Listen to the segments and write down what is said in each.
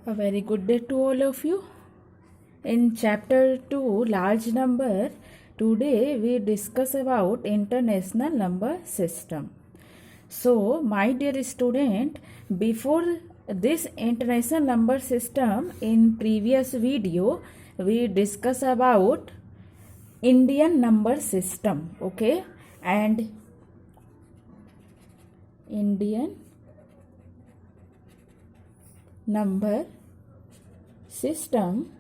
A very good day to all of you. In chapter 2, large number, today we discuss about international number system. So, my dear student, before this international number system, in previous video, we discuss about Indian number system, okay, and Indian number system,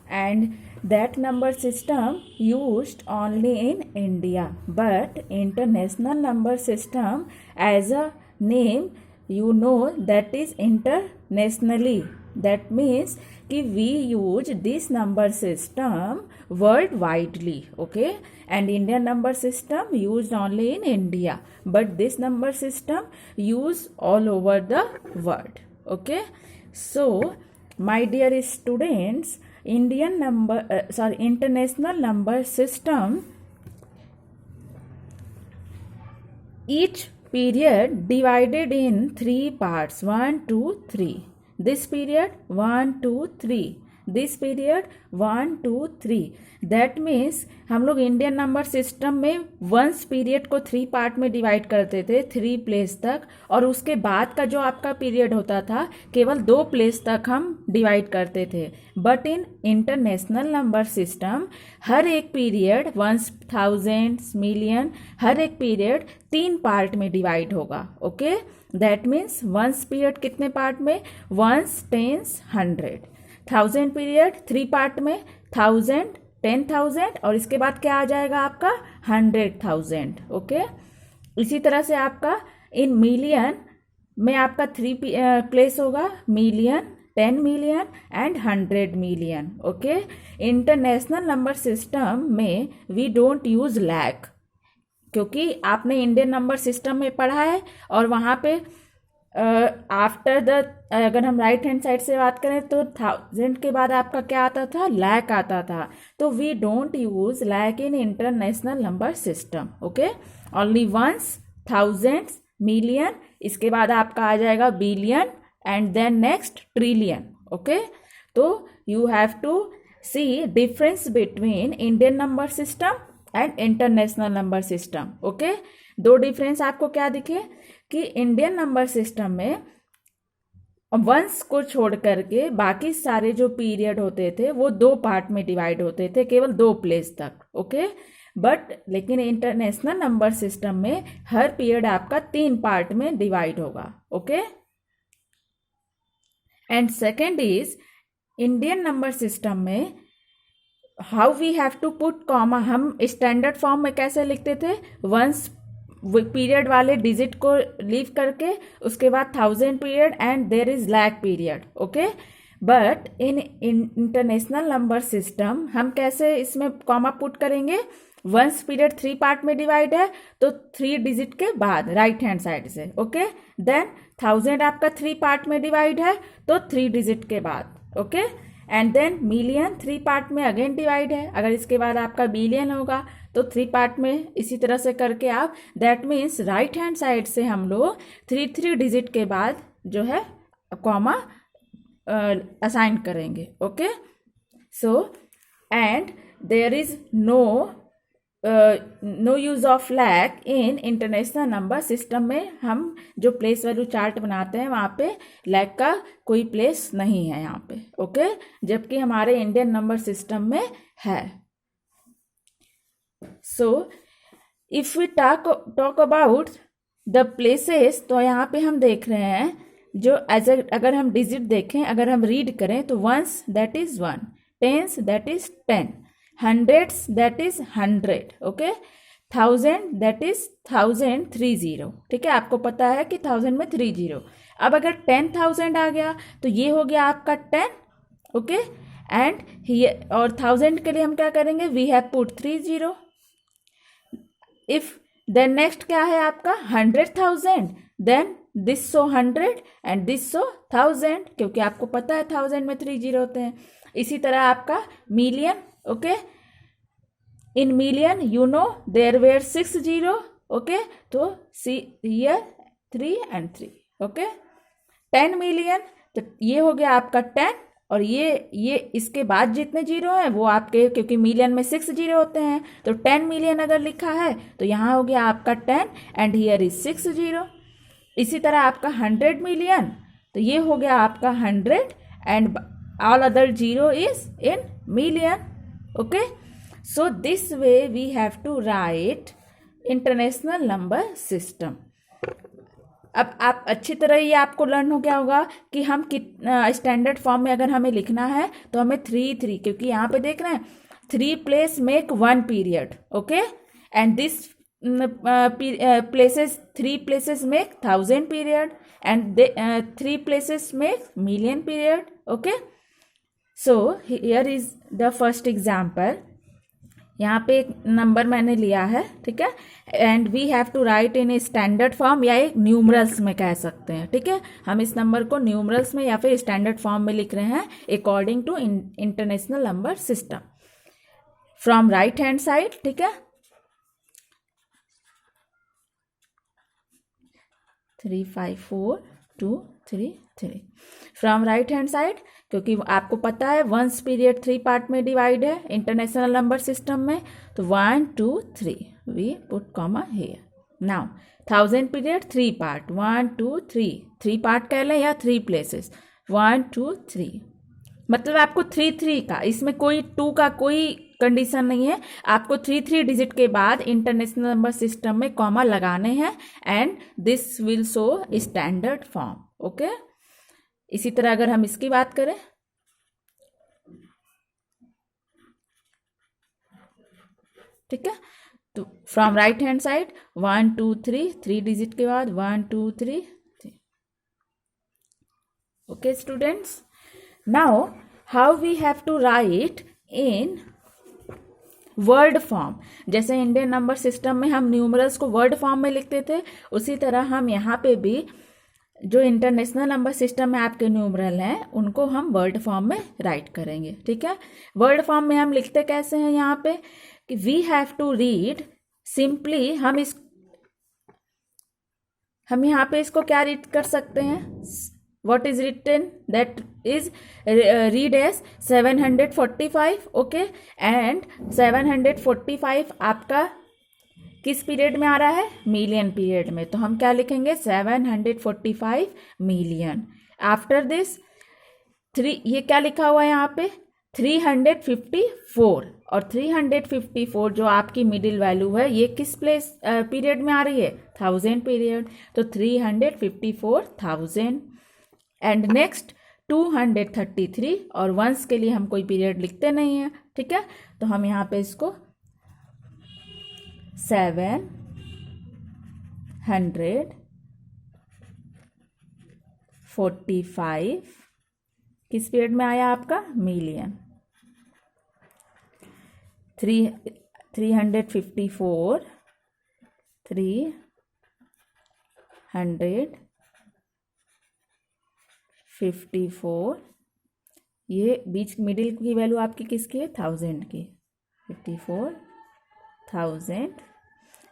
and that number system used only in India, but international number system as a name, you know, that is internationally. That means कि we use this number system worldwidely, okay, and Indian number system used only in India, but this number system used all over the world, okay. So my dear students, international number system, each period divided in 3 parts, 1, 2, 3. This period 1, 2, 3. This period 1, 2, 3. That means हम लोग Indian number system में ones period को 3 part में divide करते थे, 3 place तक, और उसके बाद का जो आपका पीरियड होता था केवल 2 प्लेस तक हम डिवाइड करते थे. But in international number system हर एक पीरियड वंस, थाउजेंड्स, मिलियन, हर एक पीरियड 3 पार्ट में डिवाइड होगा, okay. That means ones period कितने पार्ट में? Ones, tens, 100. 1000 पीरियड 3 पार्ट में, 1000, 10,000, और इसके बाद क्या आ जाएगा आपका? 100,000, ओके. इसी तरह से आपका इन मिलियन में आपका 3 प्लेस होगा, million, 10 million and 100 million, okay. International number system में वी डोंट यूज लैक, क्योंकि आपने इंडियन नंबर सिस्टम में पढ़ा है और वहाँ पे आफ्टर द, अगर हम राइट हैंड साइड से बात करें तो 1000 के बाद आपका क्या आता था? लैक आता था. तो we don't use lakh in international number system, okay. Only ones, thousands, million, इसके बाद आपका आ जाएगा billion and then next trillion, okay. तो you have to see difference between Indian number system and international number system, okay. 2 difference आपको क्या दिखे कि इंडियन नंबर सिस्टम में वंस को छोड़ करके बाकी सारे जो पीरियड होते थे वो 2 पार्ट में डिवाइड होते थे, केवल 2 प्लेस तक, ओके. बट लेकिन इंटरनेशनल नंबर सिस्टम में हर पीरियड आपका 3 पार्ट में डिवाइड होगा, okay. And second is Indian number system में how we have to put comma. हम स्टैंडर्ड फॉर्म में कैसे लिखते थे? वंस पीरियड वाले डिजिट को लीव करके उसके बाद 1000 period and there is lakh period, okay. But in international number system हम कैसे इसमें कॉमा पुट करेंगे? वंस पीरियड 3 पार्ट में डिवाइड है तो 3 डिजिट के बाद राइट हैंड साइड से, ओके. देन 1000 आपका 3 पार्ट में डिवाइड है तो 3 डिजिट के बाद, okay. And then million 3 part में अगेन डिवाइड है, अगर इसके बाद आपका बिलियन होगा तो 3 पार्ट में, इसी तरह से करके आप, that means right hand side से हम लोग 3 डिजिट के बाद जो है कॉमा असाइन करेंगे, okay. So and there is no use of lack in international number system में. हम जो प्लेस वैल्यू चार्ट बनाते हैं वहाँ पे लैक का कोई प्लेस नहीं है यहाँ पे, ओके. जबकि हमारे इंडियन नंबर सिस्टम में है. So if we talk about the places, तो यहाँ पे हम देख रहे हैं जो अगर हम डिजिट देखें, अगर हम रीड करें तो once that is 1, tense that is 10, hundreds that is 100, okay. 1000 that is 1030, ठीक है. आपको पता है कि 1000 में 30. अब अगर 10,000 आ गया तो ये हो गया आपका 10, ओके. एंड और 1000 के लिए हम क्या करेंगे? We have put 30. If then next क्या है आपका? 100,000, then this so 100 and this so 1000, क्योंकि आपको पता है 1000 में 30 होते हैं. इसी तरह आपका million, okay. In million you know there where 6 0, okay. तो see here 3 and 3, okay. 10 million, तो ये हो गया आपका 10, और ये इसके बाद जितने जीरो हैं वो आपके, क्योंकि मिलियन में 6 जीरो होते हैं, तो 10 मिलियन अगर लिखा है तो यहाँ हो गया आपका 10 एंड हियर इज 6 जीरो। इसी तरह आपका 100 मिलियन, तो ये हो गया आपका 100 and all other zero is in million. Okay, so this way we have to right international number system. अब आप अच्छी तरह ये आपको लर्न हो गया होगा कि हम स्टैंडर्ड फॉर्म में अगर हमें लिखना है तो हमें 3 क्योंकि यहाँ पे देख रहे हैं 3 place make 1 period. Okay, and this places 3 places make 1000 period and 3 places make million period. Okay, so here is the first example. यहाँ पे एक नंबर मैंने लिया है, ठीक है, and we have to right in a standard form या एक न्यूमरल्स में कह सकते हैं। ठीक है, हम इस नंबर को न्यूमरल्स में या फिर स्टैंडर्ड फॉर्म में लिख रहे हैं according to international number system from right hand side. ठीक है, 3 5 4 2 3 3 फ्रॉम राइट हैंड साइड, क्योंकि आपको पता है वंस पीरियड 3 पार्ट में डिवाइड है इंटरनेशनल नंबर सिस्टम में, तो 1 2 3 we put comma here. Now 1000 period 3 part, 1 2 3 part कह लें या 3 प्लेसेस, 1 2 3, मतलब आपको 3 का, इसमें कोई 2 का कोई कंडीशन नहीं है, आपको 3 डिजिट के बाद इंटरनेशनल नंबर सिस्टम में कॉमा लगाने हैं and this will show standard form. Okay, इसी तरह अगर हम इसकी बात करें, ठीक है, तो from right hand side 1 2 3 digit के बाद 1 2 3 3। Okay students, now how we have to right in word form. जैसे इंडियन नंबर सिस्टम में हम न्यूमरल्स को वर्ड फॉर्म में लिखते थे, उसी तरह हम यहाँ पे भी जो इंटरनेशनल नंबर सिस्टम में आपके न्यूमरल हैं उनको हम वर्ड फॉर्म में राइट करेंगे। ठीक है, वर्ड फॉर्म में हम लिखते कैसे हैं यहाँ पे कि we have to read simply, हम यहाँ पे इसको क्या रीड कर सकते हैं, what is written that is read as 745. Okay, and 745 आपका किस पीरियड में आ रहा है, मिलियन पीरियड में, तो हम क्या लिखेंगे 745 मिलियन। आफ्टर दिस 3, ये क्या लिखा हुआ है यहाँ पे 354, और 354 जो आपकी मिडिल वैल्यू है ये किस प्लेस पीरियड में आ रही है, 1000 पीरियड, तो 354,000। एंड नेक्स्ट 233, और वंस के लिए हम कोई पीरियड लिखते नहीं हैं। ठीक है, तो हम यहाँ पे इसको 745 किस पीरियड में आया आपका, मिलियन। 354 354, ये बीच मिडिल की वैल्यू आपकी किसकी है, 1000 की, 54,000।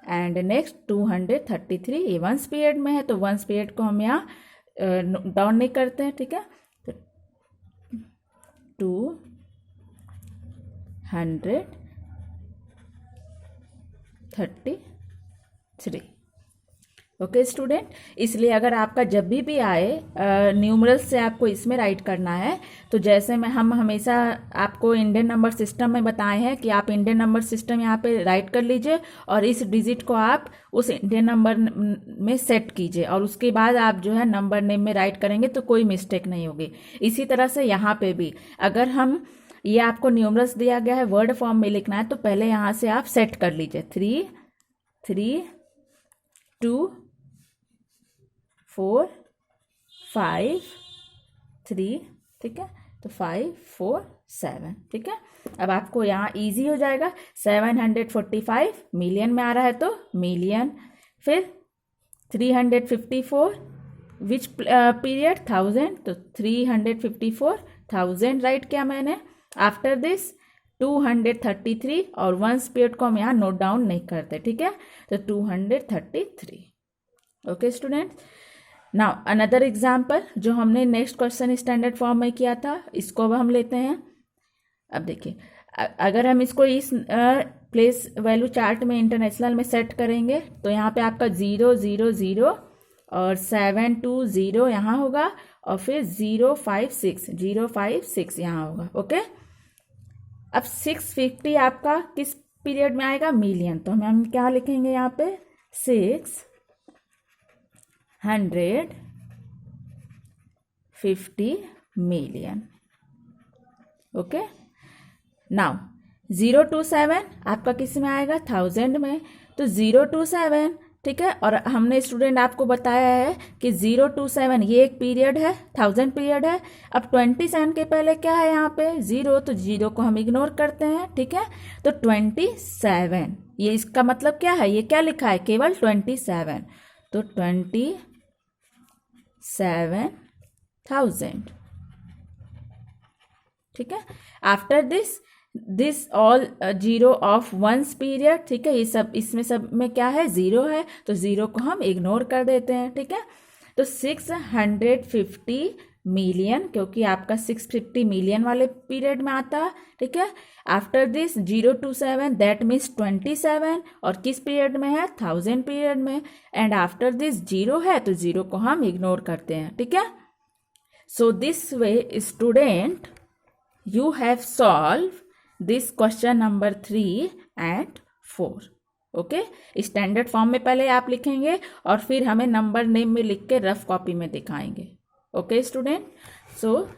एंड नेक्स्ट 233, ये वंस पीरियड में है, तो वंस पीरियड को हम यहाँ डाउन नहीं करते हैं। ठीक है, तो 233। ओके स्टूडेंट, इसलिए अगर आपका जब भी आए न्यूमरल्स से आपको इसमें राइट करना है, तो जैसे हम हमेशा आपको इंडियन नंबर सिस्टम में बताए हैं कि आप इंडियन नंबर सिस्टम यहाँ पे राइट कर लीजिए और इस डिजिट को आप उस इंडियन नंबर में सेट कीजिए, और उसके बाद आप जो है नंबर नेम में राइट करेंगे तो कोई मिस्टेक नहीं होगी। इसी तरह से यहाँ पे भी अगर हम, ये आपको न्यूमरल्स दिया गया है वर्ड फॉर्म में लिखना है, तो पहले यहाँ से आप सेट कर लीजिए 3 3 2 4 5 3, ठीक है, तो 5 4 7। ठीक है, अब आपको यहाँ इजी हो जाएगा, 745 मिलियन में आ रहा है तो मिलियन, फिर 354 विच पीरियड, 1000, तो 354,000 राइट किया मैंने। आफ्टर दिस 233, और वंस पीरियड को हम यहाँ नोट डाउन नहीं करते। ठीक है, तो 233। Okay student, now another example जो हमने नेक्स्ट क्वेश्चन स्टैंडर्ड फॉर्म में किया था, इसको अब हम लेते हैं। अब देखिए, अगर हम इसको इस प्लेस वैल्यू चार्ट में इंटरनेशनल में सेट करेंगे तो यहाँ पे आपका 0 0 0 और 7 2 0 यहाँ होगा और फिर 0 5 6 यहाँ होगा। ओके, अब 650 आपका किस पीरियड में आएगा? मिलियन। तो हम क्या लिखेंगे यहाँ पे? 650 मिलियन। ओके, नाउ 0 to 7 आपका किस में आएगा? 1000 में। तो 0 to 7, ठीक है। और हमने स्टूडेंट आपको बताया है कि 0 to 7 ये एक पीरियड है, 1000 पीरियड है। अब 27 के पहले क्या है यहाँ पे? 0, तो 0 को हम इग्नोर करते हैं, ठीक है। तो 27, ये इसका मतलब क्या है? ये क्या लिखा है? केवल 27। तो 27,000, ठीक है। After this all 0 of ones period, ठीक है। ये सब इसमें सब में क्या है? 0 है, तो 0 को हम इग्नोर कर देते हैं, ठीक है। तो 650 मिलियन, क्योंकि आपका 650 मिलियन वाले पीरियड में आता है, ठीक है। After this 0 to 7 that means 27, और किस पीरियड में है? 1000 पीरियड में। एंड आफ्टर दिस 0 है, तो 0 को हम इग्नोर करते हैं, ठीक है। So this way student you have solved this question number 3 and 4. Okay, standard form में पहले आप लिखेंगे और फिर हमें नंबर नेम में लिख के रफ कॉपी में दिखाएंगे। Okay student, so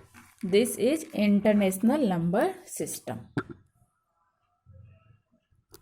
this is international number system.